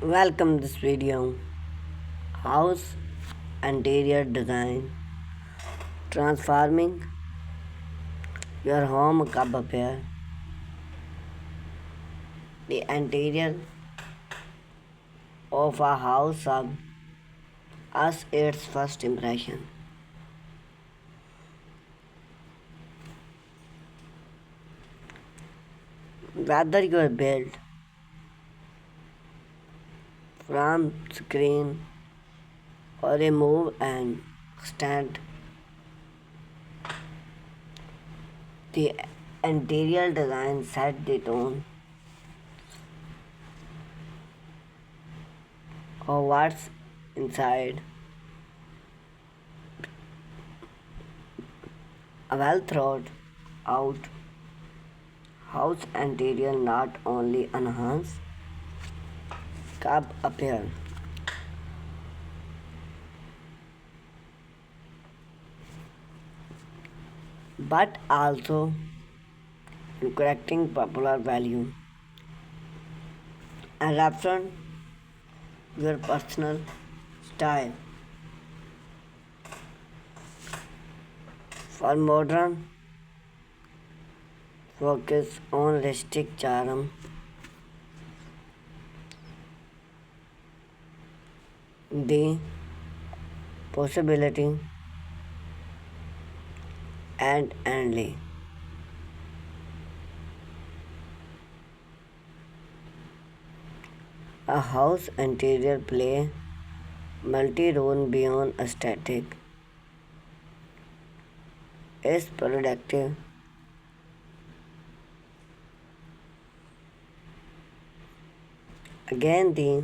Welcome this video. House interior design transforming your home cup appear. The interior of a house of us its first impression. Whether you are built from screen or remove and stand, the interior design set the tone of what's inside. A well thought out house interior not only enhance cup appear but also in correcting popular value and reference your personal style. For modern focus on rustic charm, the possibility and endly. A house interior play multi-role beyond aesthetic is productive. Again, the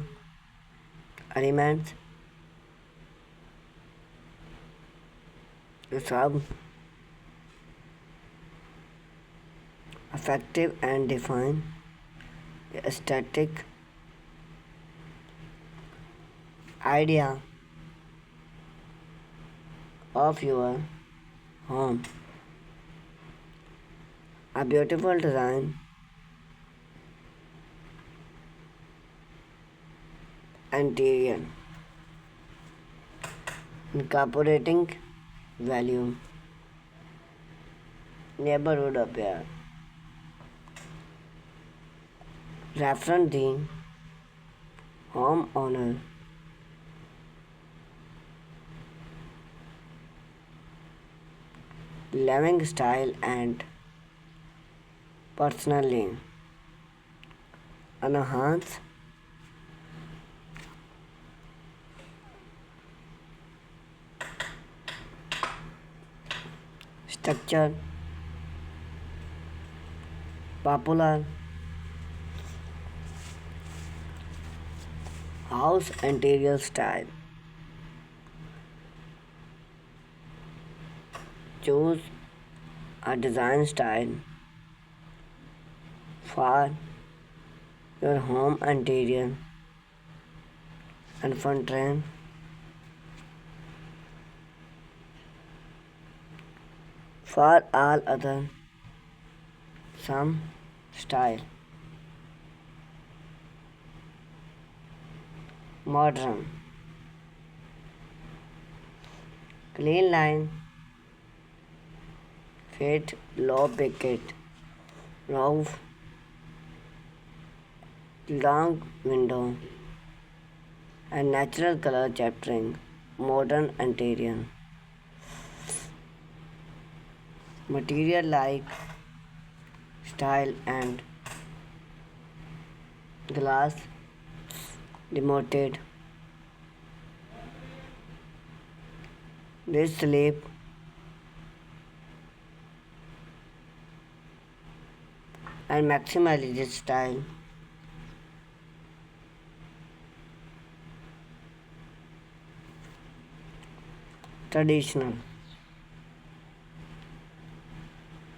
elements to serve effective and define the aesthetic idea of your home. A beautiful design interior incorporating value neighborhood appear. Reference the homeowner living style and personally enhance structure popular house interior style. Choose a design style for your home interior and front end. For all other, some style. Modern. Clean line. Fit low picket. Roof. Long window. And natural color chaptering. Modern interior. Material like style and glass demoted. This sleep and maximally style. Traditional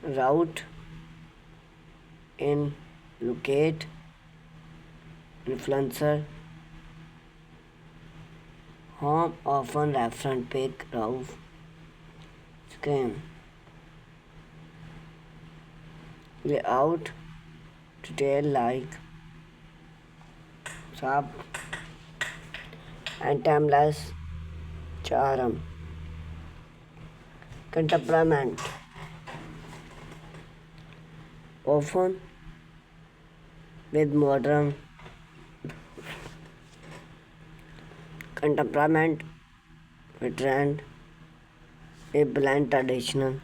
route in locate influencer home often reference big roof screen layout detail like sharp and timeless charm. Temperament often with modern temperament with trend, a blend traditional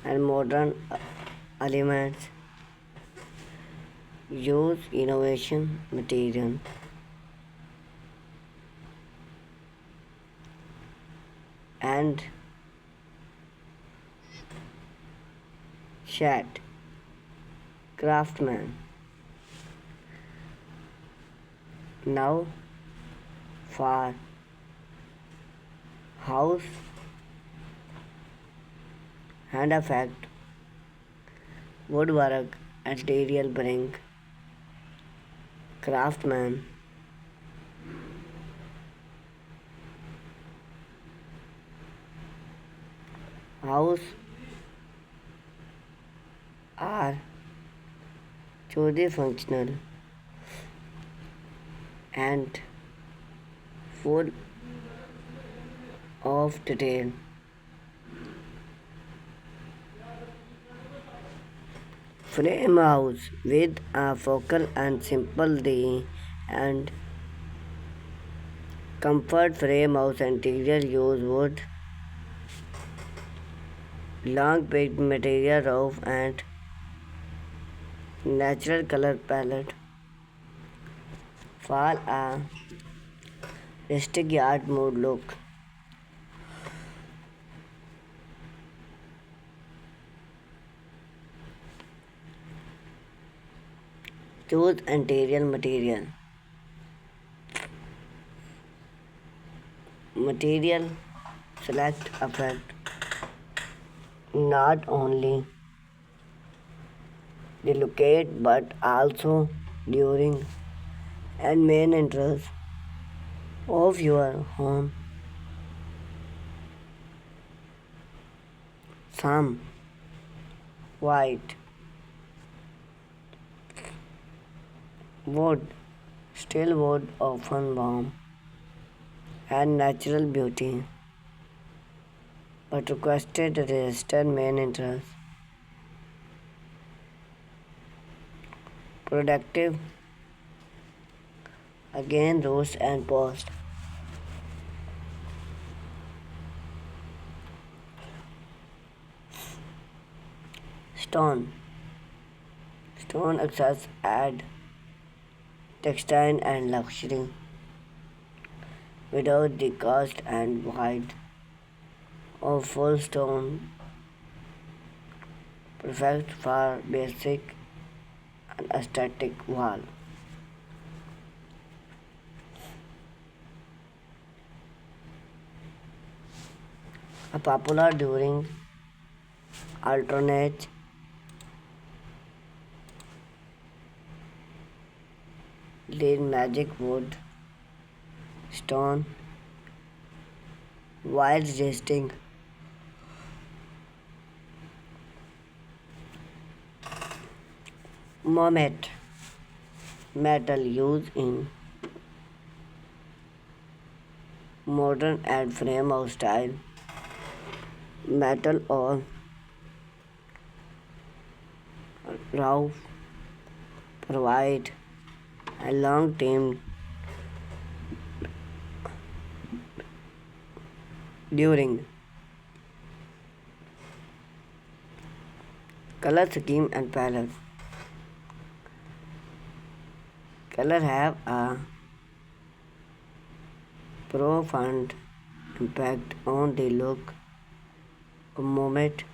and modern elements, use innovation material and shed craftsman. Now for house hand effect, woodwork, material bring, craftsman, house are truly functional and full of detail. Frame house with a focal and simple D and comfort frame house interior use wood, long baked material roof and natural color palette. For a rustic yard mood look. Choose interior material. Material select affect not only the locate but also during and main entrance of your home. Some white wood, still wood often warm and natural beauty, but requested registered main entrance. Productive again roast and post. Stone. Stone access add textile and luxury without the cost and weight of full stone, perfect for basic and aesthetic wall. A popular during alternate lead magic wood, stone, while resisting moment metal used in modern and frame of style metal or roof provide a long term during color scheme and palette. Color have a profound impact on the look of moment